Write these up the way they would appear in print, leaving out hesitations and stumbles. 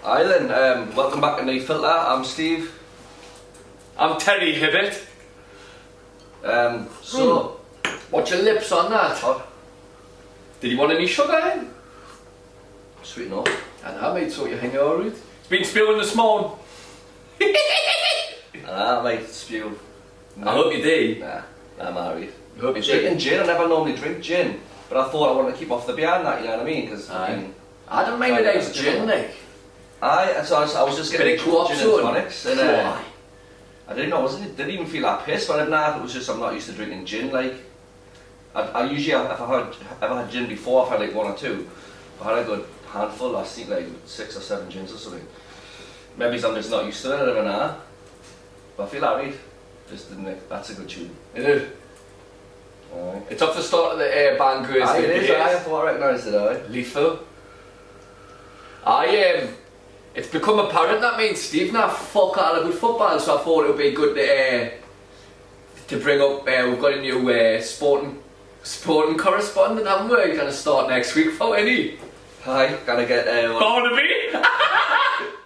Hi then, welcome back to the FILTA. I'm Steve. I'm Terry Hibbert. What's your lips on that? Hot. Did you want any sugar in? Sweet enough. I know, mate, so you hang out with. It's been spewing this morning. Mate, spew. No. I hope you do. Nah, I'm married. I hope you do. Drinking gin, I never normally drink gin, but I thought I wanted to keep off the beer and that, you know what I mean? Because I don't mind it as gin, Nick. I was just getting gin and tonics, and I didn't know, didn't even feel that pissed, but I didn't know if it was just I'm not used to drinking gin. Like, I usually, if I've ever had gin before, I've had like one or two. I had a good handful last week, like 6 or 7 gins or something. Maybe I'm just not used to it, I don't know. But I feel alright. Just didn't it? That's a good tune. It is. Alright. It's off the start of the band quiz. It is, I thought I recognised it, aye. Lethal. It's become apparent that me and Steve now fuck all about football, so I thought it would be good to bring up, we've got a new sporting correspondent, haven't we? We're going to start next week for any. Hi, gonna get Barnaby!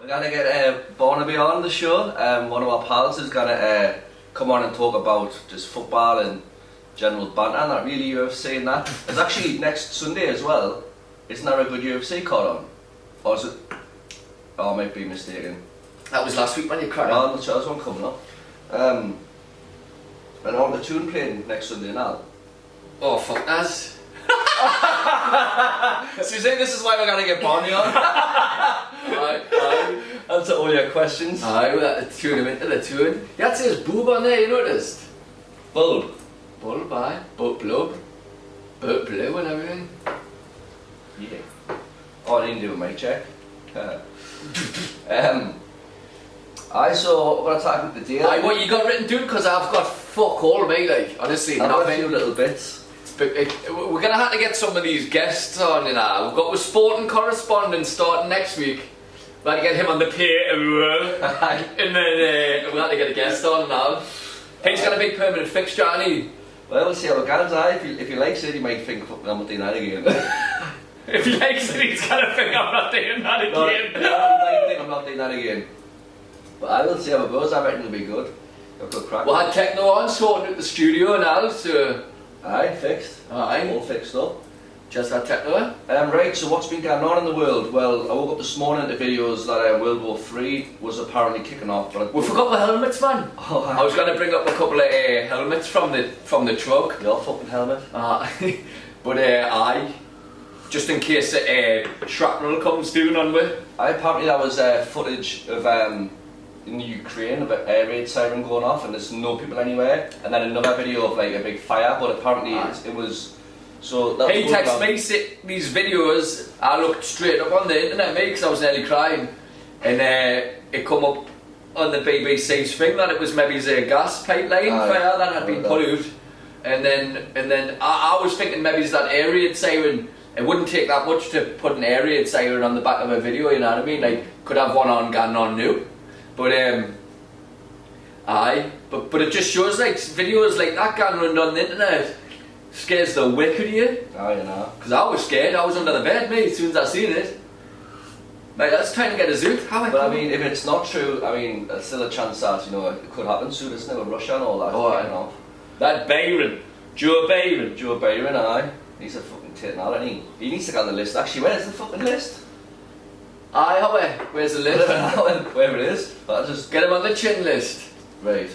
We're gonna get Barnaby on the show. One of our pals is gonna come on and talk about just football and general banter and that, really UFC and that. It's actually next Sunday as well. Isn't there a good UFC card on? Or is it? Oh, I might be mistaken. That was last week when you cried. Oh, there's one coming up. And on the tune playing next Sunday now. Oh, fuck us. So you say this is why we're gonna get Barney on? Aye. Answer all your questions. Aye, we'll have to tune him into the tune. That says boob on there, you noticed? Bulb. Bulb, aye. But blub. But blue and everything. Yeah. Oh, I didn't do a mic check. I saw what I talked with the deal. Aye, what you got written down? Because I've got fuck all, mate, like, honestly, I've got nothing. a few little bits. We're gonna have to get some of these guests on, you know. We've got a sporting correspondent starting next week. We're gonna get him on the pier and then we're gonna get a guest on now. He's got a big permanent fixture, hasn't he? Well, we'll see how it goes. If he likes it, he might think, fuck, I'm not doing that again. If he likes it, he's gonna think I'm not doing that again. No, he might think I'm not doing that again. But I will see how it goes. I reckon it'll be good. I've got crack. We had techno on, sorting out the studio now, so... Aye, fixed. Aye. All fixed up. Just had techno. Right, so what's been going on in the world? Well, I woke up this morning to videos that World War III was apparently kicking off. But we forgot the helmets, man. Oh, I was going to bring up a couple of helmets from the truck. Your fucking helmet. But aye, just in case shrapnel comes down on me. Apparently that was footage of in the Ukraine of an air raid siren going off and there's no people anywhere, and then another video of like a big fire, but apparently it was so that he texted me these videos. I looked straight up on the internet, mate, because I was nearly crying, and it come up on the BBC's thing that it was maybe a gas pipeline fire that had been put out, and then I was thinking maybe it's that air raid siren. It wouldn't take that much to put an air raid siren on the back of a video, you know what I mean? Like, could have one on going on new. But but it just shows like videos like that going around on the internet scares the wick out of you. Oh, you know. Because I was scared. I was under the bed, mate, as soon as I seen it. Mate, that's trying to get us out. But I mean, if it's not true, I mean, there's still a chance that it could happen soon, isn't it? With Russia and all that. Oh, you know. That Joe Byron, aye. He's a fucking tit now, isn't he? He needs to get on the list. Actually, where's the fucking list? Aye, where's the list? Where it is. But just get him on the chin list. Right.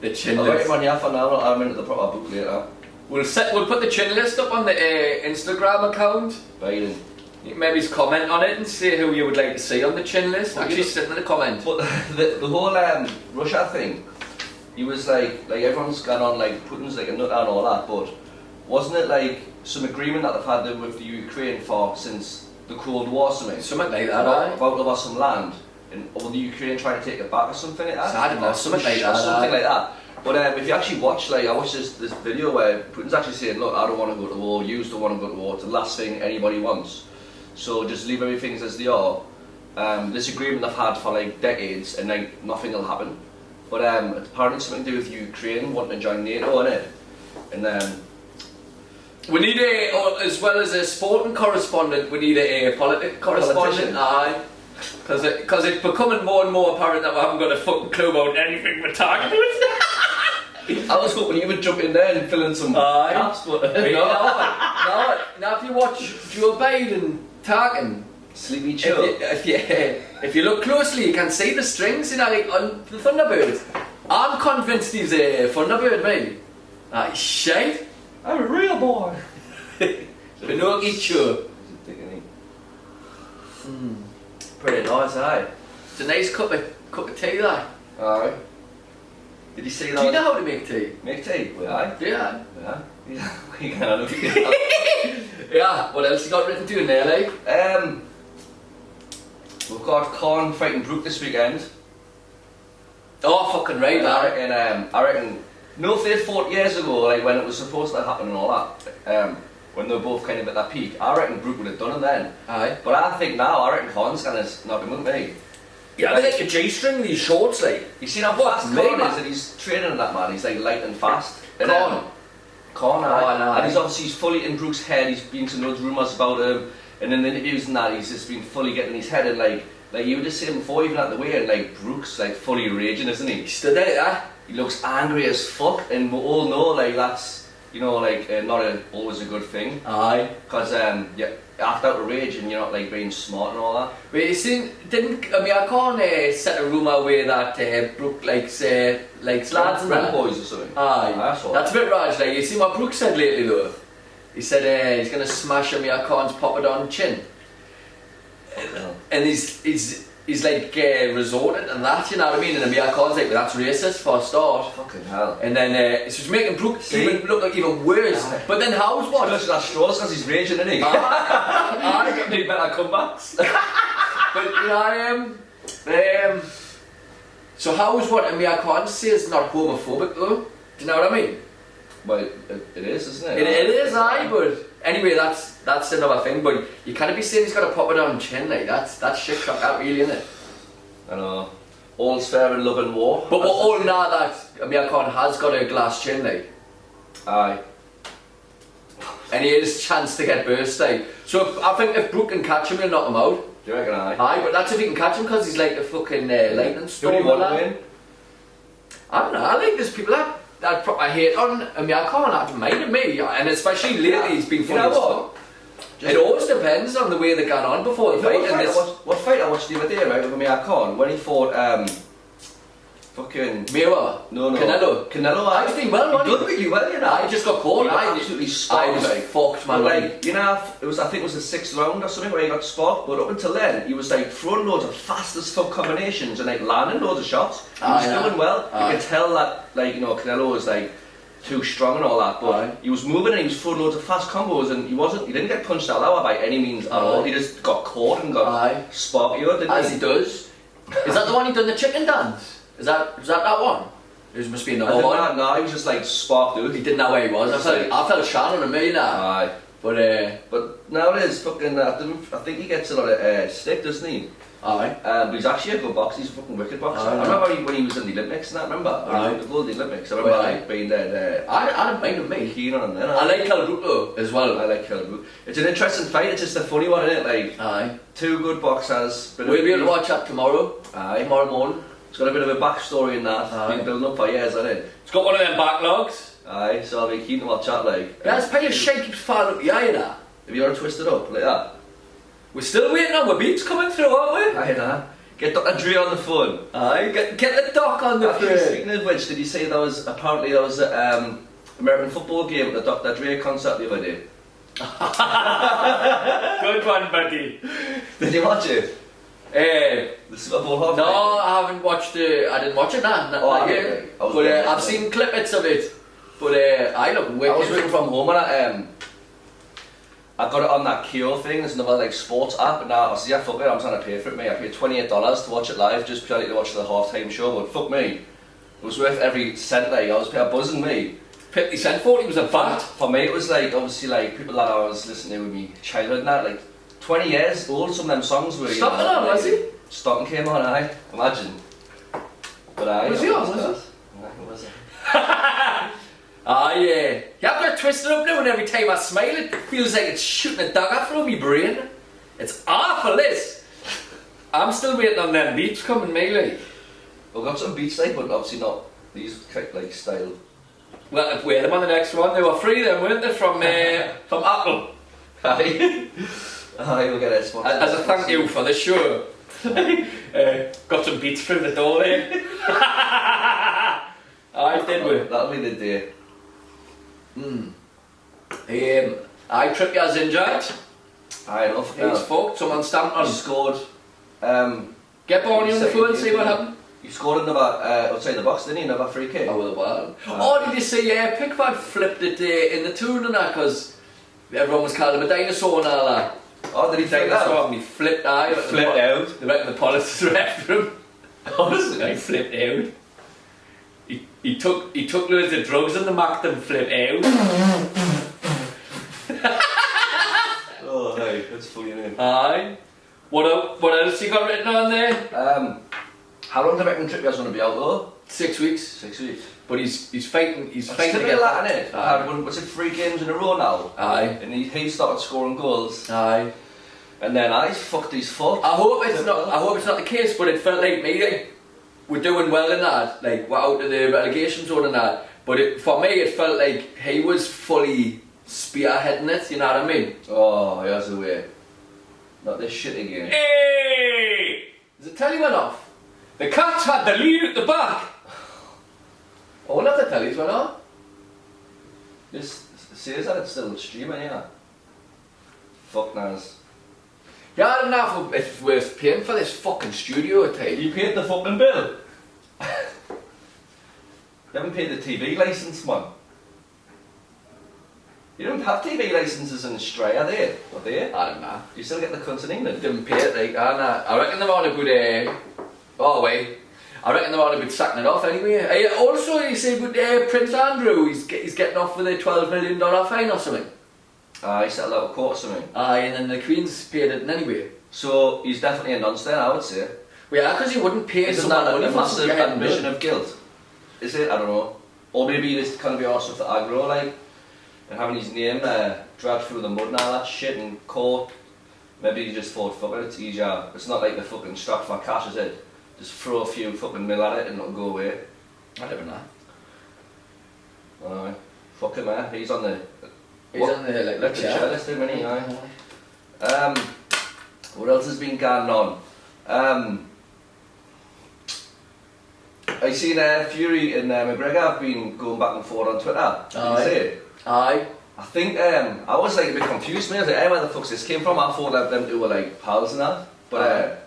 The chin I'll list. write him on your for now. I'm into the proper book later. We'll put the chin list up on the Instagram account. Biden. You can maybe comment on it and say who you would like to see on the chin list. Well, actually, sit in the comment. But the whole Russia thing, he was like everyone's gone on like Putin's like a nut and all that, but wasn't it like some agreement that they've had with the Ukraine for since the Cold War, something like that, about over some land, and over the Ukraine trying to take it back or something like that. So I don't know, something like that. But if you actually watch, like I watched this video where Putin's actually saying, look, I don't want to go to war, you don't want to go to war, it's the last thing anybody wants. So just leave everything as they are. This agreement they've had for like decades, and like nothing will happen. But apparently it's something to do with Ukraine wanting to join NATO, innit? And We need as well as a sporting correspondent, we need a political correspondent. Aye. Because it's becoming more and more apparent that we haven't got a fucking clue about anything we're talking about. I was hoping you would jump in there and fill in some gaps, but now if you watch Joe Biden talking, Sleepy Joe. If you look closely, you can see the strings, you know, like on the Thunderbird. I'm convinced he's a Thunderbird, mate. He's shite. I'm a real boy. Pinocchio Joe. Pretty nice, eh? It's a nice cup of tea, that. Alright. Did you see that? Do you know how to make tea? Make tea? Well, aye. Yeah. Yeah. We can. Yeah, what else you got written to in there, like? We've got Keiron fighting Brook this weekend. Oh, fucking right, I reckon, no, if they fought years ago, like when it was supposed to happen and all that, when they were both kind of at that peak, I reckon Brook would have done it then. Aye. But I think now, I reckon Keiron's going to knock him with me. Yeah, I like a G-string, these shorts, like. You seen how fast Keiron is, and he's training that man, he's like light and fast. Keiron, and he's fully in Brook's head, he's been to those rumours about him, and in the interviews and that, he's just been fully getting his head in, like you were just saying before, even at the way, and like Brook's like fully raging, isn't he? He stood there, He looks angry as fuck, and we all know like that's, you know, like not always a good thing. Aye. Because you act out of rage and you're not like being smart and all that. But you see, I can't set a rumour where that Brook likes lads and that. Boys or something. Aye. That's a bit raj, like. You see what Brook said lately though? He said he's going to smash him, I can't pop it on chin. And he's like resorted and that, you know what I mean? And Amir Khan's like, well, that's racist for a start. Fucking hell. And then it's just making Brook look like even worse. But then how's what? He's got straws because he's raging, isn't he? I need better comebacks. But you know, so how's what Amir Khan says not homophobic though? Do you know what I mean? Well, it is, isn't it? It is, aye, but anyway, that's another thing. But you can't be saying he's got to pop it on chin, like that's shit cock out, really, isn't it? I know. All's fair in love and war. But we're all know that Amir Khan has got a glass chin, like. Aye. And he has a chance to get burst, like. So I think if Brook can catch him, he'll knock him out. Do you reckon, aye? Aye, but that's if he can catch him because he's like a fucking lightning storm. Who do you want to win? I don't know. I think there's people that I hate on Amir Khan, that minded me, and especially lately he's been funny as fuck. It always depends on the way they got on before the fight. What fight I watched the other day, right, with Amir Khan, when he fought fucking Mayweather? No. Canelo, I was doing well, he done really well, you know. I just got caught. I absolutely sparked. I was fucked, man. Like, you know, I think it was the 6th round or something where he got sparked, but up until then, he was like throwing loads of fast as fuck combinations and like landing loads of shots. He was doing well. You could tell that, like, you know, Canelo was like too strong and all that, but he was moving and he was throwing loads of fast combos, and he didn't get punched out loud by any means at all. He just got caught and got sparked, didn't he? As he does. Is that the one he done the chicken dance? Was that one? There must be another one. No, he was just like sparked out. He didn't know where he was. I felt shan on me now. Aye. But nowadays, fucking, I think he gets a lot of stick, doesn't he? Aye. But he's actually a good boxer. He's a fucking wicked boxer. I remember when he was in the Olympics and that. Remember? When he won the gold in the Olympics. I remember like being there. I don't mind him, mate. Kieron and then. I like Brook though as well. I like Brook. It's an interesting fight. It's just a funny one, isn't it? Like two good boxers. We'll be able to watch that tomorrow. Aye. Tomorrow morning. It's got a bit of a backstory in that. Been building up for years, hasn't it? It's got one of them backlogs. Aye, so I'll be keen to watch that, like. Yeah, it's pile of shit keeps falling up the eye now. Have you ever twisted up like that? We're still waiting on our beats coming through, aren't we? Aye, nah. Get Dr. Dre on the phone. Aye, get the doc on the phone. Speaking of which, did you say there was an American football game at the Dr. Dre concert the other day? Good one, buddy. Did you watch it? The Super Bowl halftime? No, I haven't watched it. I didn't watch it now. But I've seen clippets of it. But I look wicked. I was working from home and I got it on that Keiron thing. There's another like sports app, and I said, yeah, fuck it, I'm trying to pay for it, mate. I paid $28 to watch it live, just purely to watch the halftime show. But fuck me, it was worth every cent. Like, I was buzzing me. 50 cent for it was a fact. For me, it was like obviously like people that I was listening to with me childhood and that, like 20 years old. Some of them songs were. Stockton on, was he? Stockton came on, aye. Imagine. But aye. Was he on? Was it? Was it? Yeah. You have got it twisted up now, and every time I smile, it feels like it's shooting a dagger through my brain. It's awful, this. I'm still waiting on them beats coming, me, like. We've got some beats, like, but obviously not these like style. Well, if we had them on the next one, they were free then, weren't they, from Apple? Aye. We'll get it. As a thank you for the show. Got some beats through the door there. Aye, did we? That'll be the day. Trippier's injured. Aye, enough. He's fucked, someone stamped on. He scored. Get Barney on the phone and see what happened. He scored another outside the box, didn't he? Another free kick. Oh, well. Oh, did you see Pickford flipped it in the tune and that, because everyone was calling him a dinosaur and all that. Oh, did he take that? And he flipped out. Flipped out? They reckon the police were after him. Honestly? He flipped out. He took loads of drugs and the Mac and flipped out. Oh, hey, that's funny, isn't it? Aye. What else you got written on there? How long do you reckon Trippier's going to be out though? 6 weeks. 6 weeks. But he's fighting. He's It's fighting. typical that, isn't it? Had, what's it, 3 games in a row now? Aye. And he started scoring goals. Aye. And then I fucked his foot. I hope it's not the case, but it felt like me. Like, we're doing well in that. Like, we're out of the relegation zone and that. But for me, it felt like he was fully spearheading it. You know what I mean? Oh, here's the way. Not this shit again. Hey! Does the telly went off? The Cats had the lead at the back. Oh, one of the tellies went on. This says that it's still streaming, yeah. Fuck knows. Yeah, I don't know if it's worth paying for this fucking studio tape. You paid the fucking bill. You haven't paid the TV licence, man. You don't have TV licences in Australia, are they? I don't know. You still get the cunts in England. Didn't pay it, like, I reckon they're on a good, oh wait, I reckon they're on a good sacking it off anyway. Also, you see with Prince Andrew, he's getting off with a $12 million fine or something. He settled out of court or something. And then the Queen's paid it anyway. So he's definitely a nonce then, I would say. Well, yeah, because he wouldn't pay Isn't someone that money a for massive something admission of guilt? Is it? I don't know. Or maybe this kind of be arsed with the aggro, like, and having his name dragged through the mud and all that shit in court. Maybe he just thought, fuck it, it's easier. It's not like the fucking strap for cash, is it? Just throw a few fucking mil at it and it'll go away. I never know. Alright. Fuck him, man. He's on the... He's on the chair list, isn't he? Aye. What else has been going on? I seen Fury and McGregor have been going back and forth on Twitter. Did you see it? Aye. I think I was like a bit confused. I was like, hey, where the fuck's this came from? I thought that them two were like pals and that. But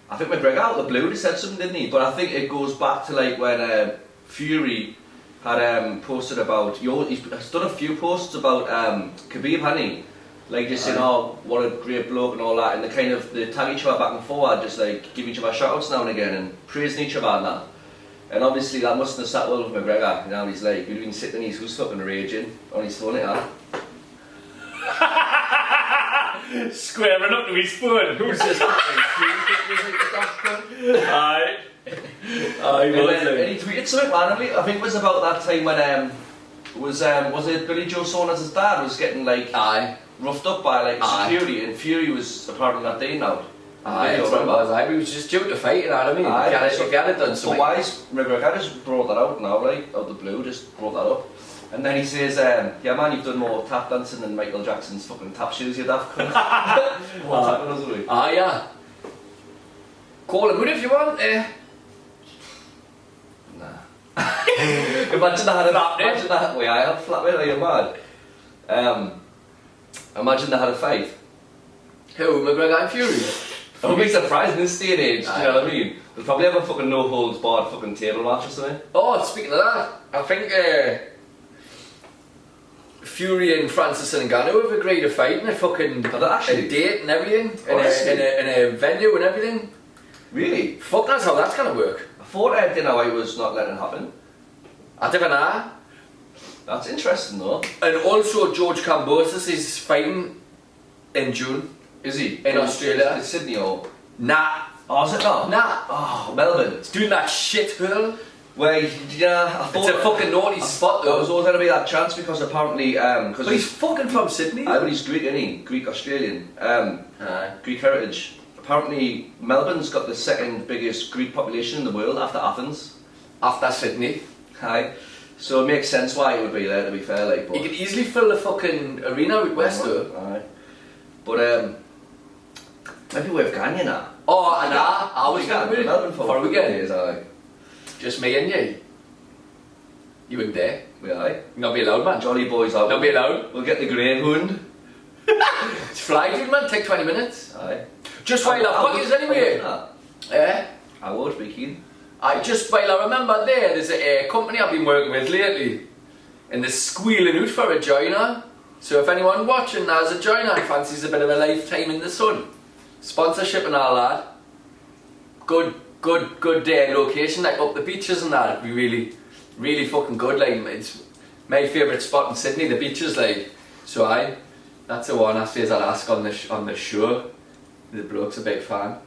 I think McGregor out of the blue, he said something, didn't he? But I think it goes back to like when Fury had posted about, he's done a few posts about Khabib, hadn't he? Like just saying, oh, what a great bloke and all that, and they tag each other back and forward, just like give each other shout-outs now and again and praising each other and that. And obviously that mustn't have sat well with McGregor. You know, he's like, he'd been sitting in his house fucking raging on his phone, Squaring up to his phone. Who's this? Aye. And he tweeted something randomly. I think it was about that time when was it Billy Joe Saunders' dad was getting like roughed up by like security, and Fury was apparently not doing out. He was just due to fight, you know what I mean? If he had done something. But why is McGregor just brought that out now, like out the blue, just brought that up. And then he says, yeah man, you've done more tap dancing than Michael Jackson's fucking tap shoes, you daft cunt. What's happening, isn't it? Yeah. Call him out if you want, Nah. Imagine that, wait, I had flat are you mad? Imagine they had a fight. Who, McGregor and Fury? I would be surprised in this day and age, do you know what I mean? They'll probably have a fucking no holds barred fucking table match or something. Oh, speaking of that, I think Fury and Francis Ngannou have agreed to fight in a fucking a date and everything, in a venue and everything. Really? Fuck, that's how that's gonna work. I thought Dana White was not letting it happen. I don't know. That's interesting though. And also George Kambosos is fighting in June. Is he? In Australia. Is Sydney or? Nah. Oh, is it not? Nah. Oh, Melbourne. It's doing that shit hurl. Well, yeah, I thought... It's a fucking naughty spot though. There was always going to be that chance because apparently... but he's fucking from Sydney. But he's Greek, isn't he? Greek-Australian. Greek heritage. Apparently, Melbourne's got the second biggest Greek population in the world after Athens. After Sydney. Aye. So it makes sense why it would be there, to be fair. Like, but you could easily fill the fucking arena with West though. Aye. But, maybe worth going, you know. Oh, and I was going to Melbourne for a weekend. Days, aye. Just me and you. You wouldn't dare. Yeah, aye. Not be allowed, man. Jolly boys out. Not be allowed. We'll get the greyhound. It's fly dude, man. Take 20 minutes. Aye. Just while I've got you anyway. Yeah. I would be keen. Just while I remember there's a company I've been working with lately, and they're squealing out for a joiner. So if anyone watching has a joiner and fancies a bit of a lifetime in the sun, sponsorship and all that, good location, like up the beaches and that, it'd be really fucking good. Like, it's my favourite spot in Sydney, the beaches, like. So that's the one I suppose I'd ask on the show. The bloke's a big fan.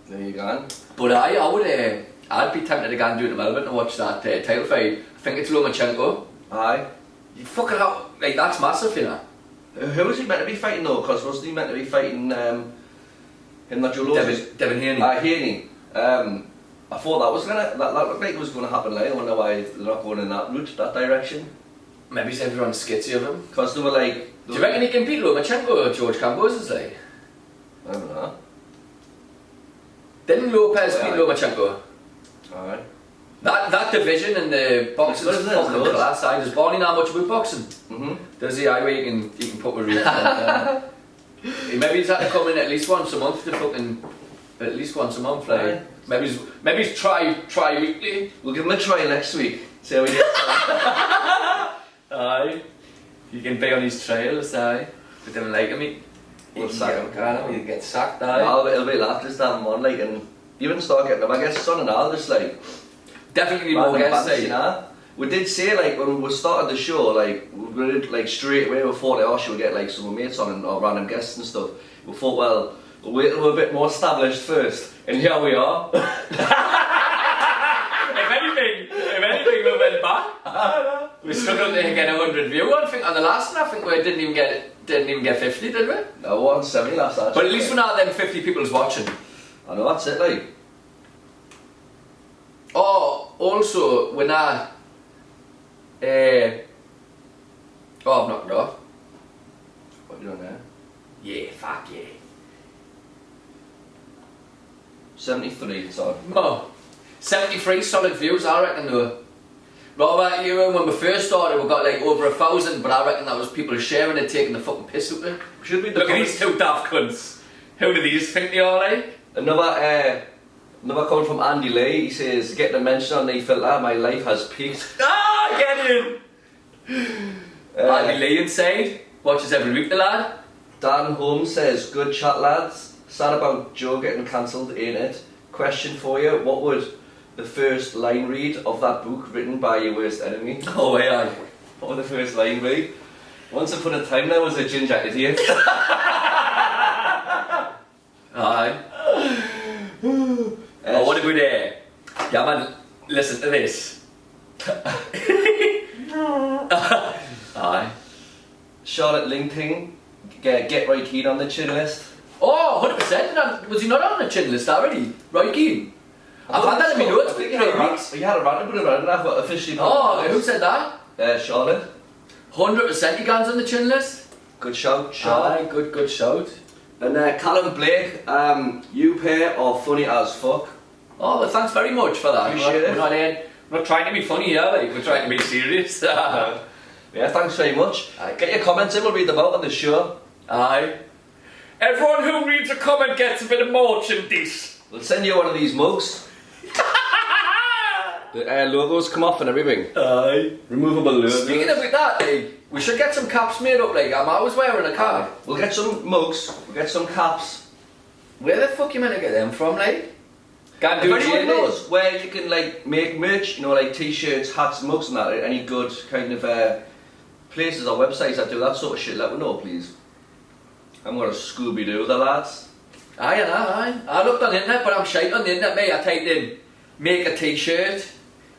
There you go. But I'd be tempted to go and do it in Melbourne to watch that title fight. I think it's Lomachenko. Aye. You fucking hell, like that's massive, you know. Who was he meant to be fighting though? Because wasn't he meant to be fighting him that Joe Lewis? Devin Haney. Haney. I thought that looked like it was going to happen. Like, I wonder why they're not going in that route, that direction. Maybe everyone's skitsy of him. Because they were like. Do you reckon he can beat Lomachenko or George Cambose's like? I don't know. Didn't Lopez beat Lomachenko? Alright. That division in the boxing is fucking class. Does Barney know much about boxing? Does he? Where you can put a roof on. Maybe he's had to come in at least once a month to fucking at least once a month. Like maybe he's try weekly. We'll give him a try next week. See how he gets on. Aye. You can be on his trails. Aye. But don't like him. We'll sack him. He'll get sacked. Aye. No, it'll be like this damn one. Like, and even start getting them. I guess Son and all just like. Definitely more guests, you know? We did say like when we started the show, like we did like straight away we thought like, we'll get like some mates on or random guests and stuff. We thought, well, we'll wait till we're a bit more established first, and here we are. if anything, we went back. We struggled to get 100 views. I think on the last one, I think we didn't even get 50, did we? No, 170 last time. But at least we're not them 50 people's watching. I know that's it, like. Oh, also, we're not. I've knocked it off. What are you doing there? Yeah, fuck yeah. 73, so. No. 73 solid views, I reckon though. Rather, you know, when we first started, we got like over 1,000, but I reckon that was people sharing it, taking the fucking piss out of it. Should be the Look at these two daft cunts. How do these think they are like? Another comment from Andy Lee. He says, "Getting a mention on the FILTA, my life has peaked." Ah, get in! Andy Lee inside. Watches every week, the lad. Dan Holmes says, "Good chat, lads. Sad about Joe getting cancelled, ain't it? Question for you: what would the first line read of that book written by your worst enemy?" Oh yeah. What would the first line be? Once upon a time, there was a ginger idiot. Aye. Oh, what a good air. Yeah, man, listen to this. Aye. Charlotte Linking, get right keen on the chin list. Oh, 100%. Was he not on the chin list already? Right keen. I've had that in my notes for 3 weeks. He had a random and I've got officially. Oh, who said that? Charlotte. 100% he gets on the chin list. Good shout, Charlotte. Aye, good shout. And Callum Blake, you pair are funny as fuck. Oh, well, thanks very much for that. Appreciate it. We're not trying to be funny here, like, we're trying to be serious. Yeah, thanks very much. Aye. Get your comments in, we'll read them out on the show. Aye. Everyone who reads a comment gets a bit of merchandise. We'll send you one of these mugs. The logos come off and everything. Aye. Removable logos. Speaking of that, like, we should get some caps made up, like, I'm always wearing a cap. We'll get some mugs, we'll get some caps. Where the fuck you meant to get them from, like? Can't do if anyone knows where you can like make merch, you know, like t-shirts, hats, mugs and that, any good kind of places or websites that do that sort of shit, let me know please. I'm gonna Scooby-Doo the lads. Aye. I looked on the internet, but I'm shite on the internet, mate. I typed in, make a t-shirt,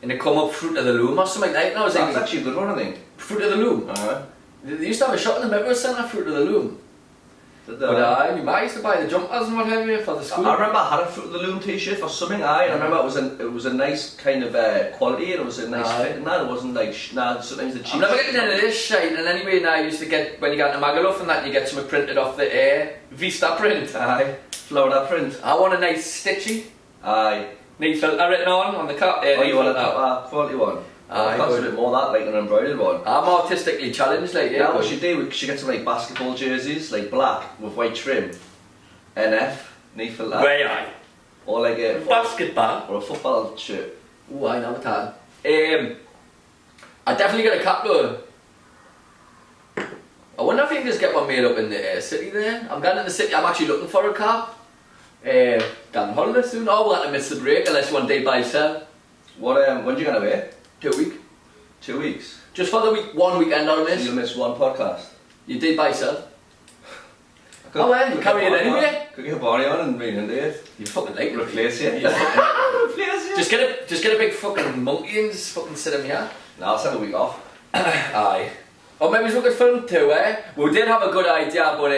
and it come up Fruit of the Loom or something like that. And I was That's actually a good one, I think. Fruit of the Loom. They used to have a shop in the Midwest Centre, Fruit of the Loom. But my mate used to buy the jumpers and what have you for the school. I remember I had a Fruit of the Loom t-shirt for something, and I remember it was a nice kind of quality, and it was a nice fit and that. It wasn't like, sometimes the cheap. I'm never getting into this shit, and anyway now I used to get, when you got into Magaluf and that, you get something printed off the Vista print. Aye. Florida print. I want a nice stitchy. Aye. Need filter written on the cup. Oh, you want a quality one? Aye. That's a bit more that, like an embroidered one. I'm artistically challenged, like, yeah. What she do, she get some like basketball jerseys, like black with white trim. NF, need filter. Way aye. Or like a basketball. or a football shirt. Ooh, I know that. I definitely get a cap though. I wonder if you can just get one made up in the city there. I'm going in the city, I'm actually looking for a cap. Going on holiday soon. Oh, we'll have to miss the break unless you want to buy yourself. What, when do you going away? 2 weeks. 2 weeks? Just for the week, 1 weekend I'll miss. So you'll miss one podcast? You did buy yourself. Oh well, you carry it anyway. Could get a body on and bring it into it. You fucking like it. Replace you. Replace you. Just get a big fucking monkey and just fucking sit him here. No, I'll take a week off. Aye. Or maybe we could film too, eh? We did have a good idea, but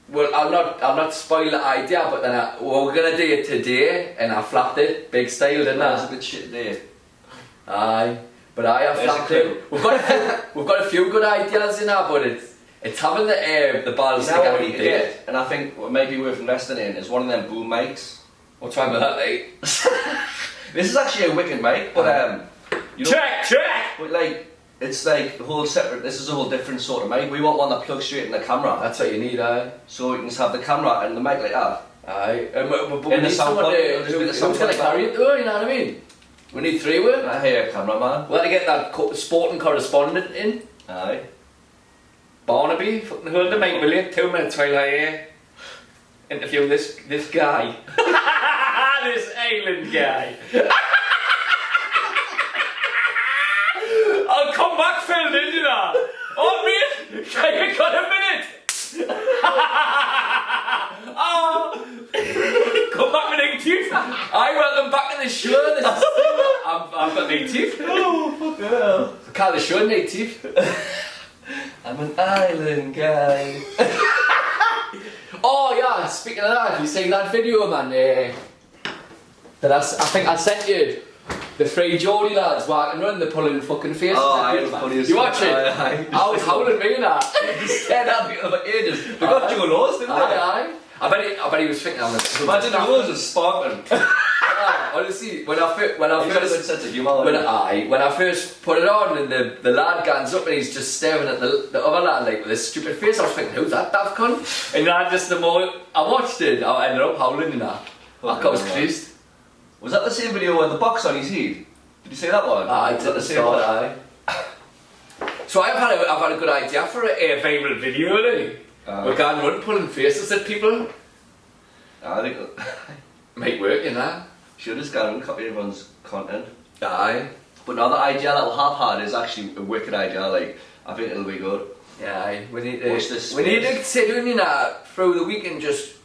well, I'll not spoil the idea, but then we were gonna do it today, and I flapped it, big style, didn't I? That was a bit shit there. Aye, but I flapped it. We've got a few good ideas in there, but it's having the balls to get what you and I think what may be worth investing in is one of them boom mics. What's wrong with that, mate? This is actually a wicked mic, but you know, check. But like. It's like a whole separate, this is a whole different sort of mic. We want one that plugs straight in the camera. That's what you need, aye. So you can just have the camera and the mic like that. Aye. But we need someone who's going to carry it though, you know what I mean? We need three with it. I hear a cameraman. We'll have to get that sporting correspondent in. Aye. Barnaby, fucking hold the mic, will you? 2 minutes while I interview this guy. This island guy. I'll come back, Phil, didn't you know? Oh, mate, you got a minute? Oh, come back with negative. I welcome back in the show. This is, I've got negative. Oh, fuck hell. I call the show negative. I'm an island guy. Oh, yeah, speaking of that, have you seen that video, man? That I think I sent you. The three Geordie lads walking around, they're pulling fucking faces at you, you watch it? I was howling me that. He stared at me for ages. They got Joe Laws, didn't they? Aye. I bet he was thinking on it. Imagine the Laws was sparkling. Honestly, when I first sense of humour. when I first put it on and the lad gans up and he's just staring at the other lad like with this stupid face, I was thinking, who's that daft cunt? And then just the more I watched it, I ended up howling and that. I was crazy. Was that the same video with the box on his head? Did you see that one? Aye, was that the same one? Aye. So I've had a good idea for a viral video, really. We're going around pulling faces at people. I think might work, you know. Should just go and copy everyone's content. Aye. But now the idea that we'll have had is actually a wicked idea. Like I think it'll be good. Yeah, aye. We need to. Watch this. We need to sit down, you know, through the week and just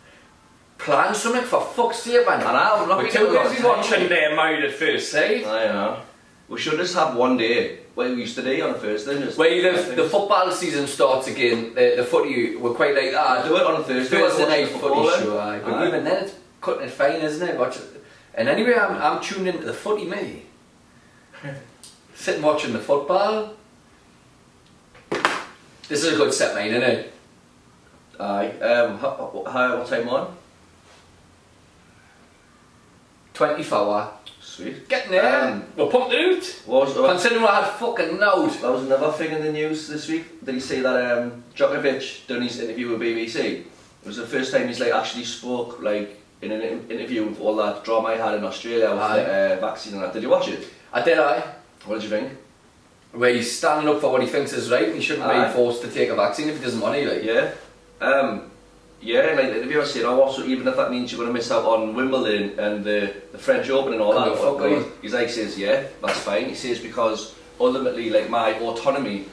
plan something for fuck's sake, man. I know. We're too busy watching Married at First Sight. I know. We should just have one day, like we used to do on a Thursday. Just where the football season starts again, the footy, we're quite like that. Do it on a Thursday night footy show, aye. But even then it's cutting it fine, isn't it? Watch it. And anyway, I'm tuned into the footy, me. Sitting watching the football. This is a good set, mate, isn't it? Aye. What time on? 24. Sweet. Getting there. We're pumped out. Considering I had fucking note. That was another thing in the news this week. Did you see that Djokovic done his interview with BBC? It was the first time he's like actually spoke like in an interview with all that drama he had in Australia with the vaccine and that. Did you watch it? I did, aye. What did you think? Where he's standing up for what he thinks is right and he shouldn't be forced to take a vaccine if he doesn't want to, like. Yeah. Yeah, like the interviewer said, so even if that means you're going to miss out on Wimbledon and the French Open and all that, he's like, says, yeah, that's fine. He says, because ultimately, like, my autonomy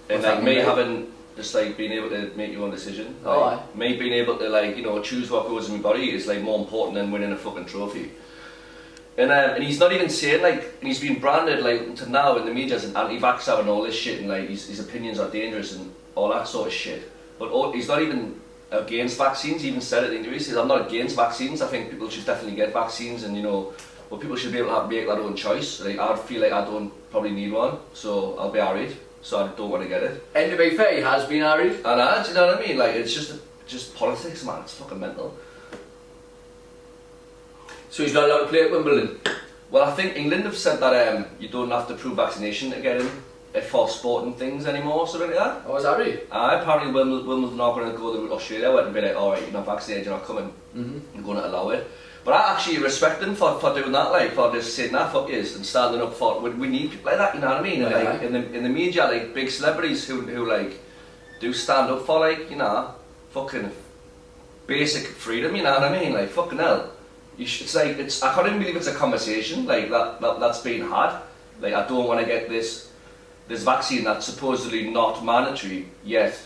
and like me having just like being able to make your own decision, like, me being able to like, you know, choose what goes in my body is like more important than winning a fucking trophy. And he's not even saying like, and he's been branded like to now in the media as an anti-vaxxer and all this shit, and like his opinions are dangerous and all that sort of shit. But he's not even against vaccines. He even said it in the interview. He says, I'm not against vaccines. I think people should definitely get vaccines, and you know, but people should be able to make their own choice. Like I feel like I don't probably need one, so I'll be alright. So I don't want to get it. And to be fair, he has been alright. And do you know what I mean? Like it's just politics, man. It's fucking mental. So he's not allowed to play at Wimbledon? Well, I think England have said that you don't have to prove vaccination to get in for sporting things anymore, something like that. Oh, is that right? Apparently Wimbledon are going to go the route Australia went and be like, alright, you're not vaccinated, you're not coming. You're going to allow it. But I actually respect them for doing that, like, for just saying that, fuck yes, and standing up for, we need people like that, you know what I mean? Yeah. Like, in the media, like, big celebrities who like, do stand up for, like, you know, fucking basic freedom, you know what I mean? Like, fucking hell. It's like, I can't even believe it's a conversation, like, that's being had. Like, I don't want to get this vaccine that's supposedly not mandatory, yet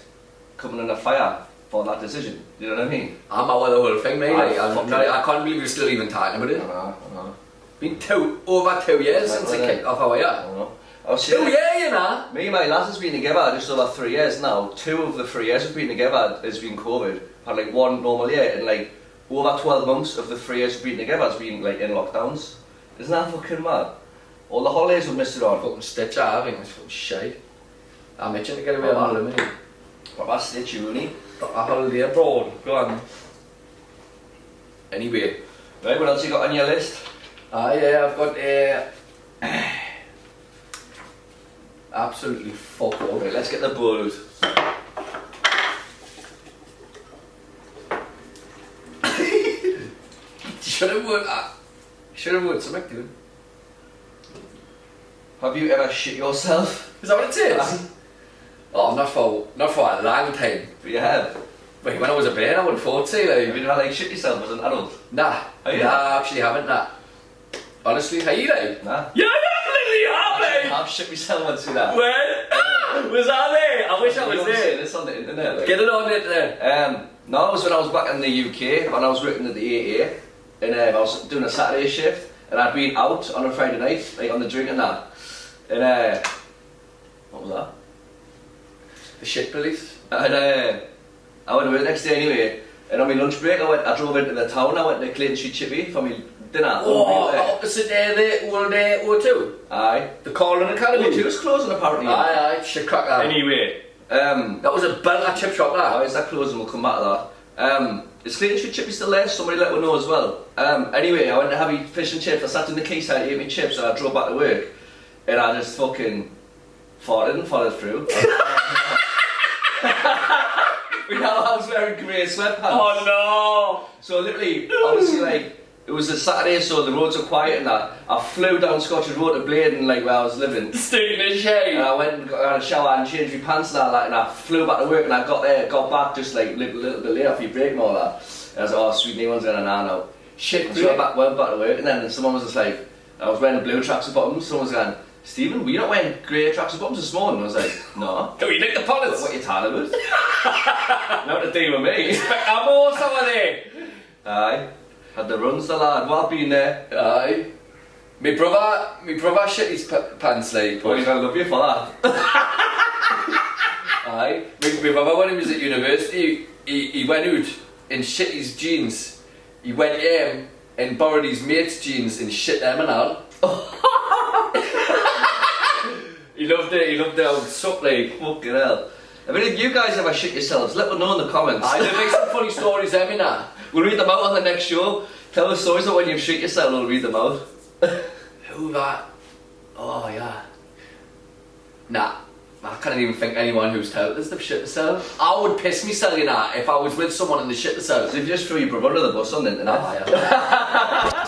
coming in a fire for that decision. You know what I mean? I'm out of the whole thing, mate. I can't believe you're still even talking about it. I know. Been over 2 years since it kicked off our year. I know. 2 years, you know? Me and my lads has been together just over 3 years now. 2 of the 3 years we've been together has been COVID. Had like 1 normal year, and like over 12 months of the 3 years we've been together has been like in lockdowns. Isn't that fucking mad? All the holidays we've missed it on. Fucking stitch out, I think it's fucking shite. I'm itching to get away on holiday, mate. What about stitch uni? A holiday abroad, go on. Anyway. Right, what else you got on your list? Yeah, I've got absolutely fuck all. Right, let's get the board. Should have worked something, dude. Have you ever shit yourself? Is that what it is? Oh, not for a long time. But you have. Wait, when I was a baby, I would have thought so. Like, Have you never like shit yourself as an adult? Nah. Oh, yeah? Nah, I actually haven't, nah. Honestly, how you like? Nah. Yeah, definitely have, mate! I've shit myself once in that. When? Was I there? I wish I was there. This on the internet. Like. Get it on the internet. No, it was when I was back in the UK, when I was working at the AA, and I was doing a Saturday shift, and I'd been out on a Friday night, like on the drink and that. And what was that? The shit police. And I went to work the next day anyway, and on my lunch break I drove into the town. I went to Keiron Trippier for my dinner. Oh, opposite the old O2? Aye. The Keiron Academy? O2's closing apparently. Aye, shit crack that. Anyway. That was a belter chip shop that. Is that closing? We'll come back to that. Is Keiron Trippier still there? Somebody let me know as well. Anyway, I went to have my fish and chips. I sat in the quayside, ate my chips, and I drove back to work. And I just fucking farted and followed through. I was wearing grey sweatpants. Oh no! So literally, obviously like, it was a Saturday, so the roads were quiet and that. I flew down Scottish Road to Bladen, like where I was living. Stinking in shade. And I went and got a shower and changed my pants and all that, and I flew back to work, and I got back just like a little bit late off your break and all that. And I was like, oh sweet, no one's gonna know. Shit, so I went back to work, and then someone was just like, I was wearing blue tracksuit bottoms, someone was going, Stephen, were you not wearing grey tracksuit bottoms this morning? I was like, no. Don't you lick the pollets? What are you talking about? Not to deal with me. I'm also there. Aye. Had the runs the lad, what been there? Aye. My brother shit his pants like. Oh, he's gonna love you for that. Aye. My brother, when he was at university, he went out and shit his jeans. He went home and borrowed his mate's jeans and shit them and all. He loved the old sup like. Fucking hell. I mean, if you guys ever shit yourselves, let me know in the comments. Aye, there make some funny stories, me now. We'll read them out on the next show. Tell us stories that when you've shit yourself, we'll read them out. Who that? Oh yeah. Nah, I can't even think of anyone who's told us they've shit themselves. I would piss myself, you know, if I was with someone and they shit themselves. So if you just threw your brother under the bus on the internet. Oh, yeah.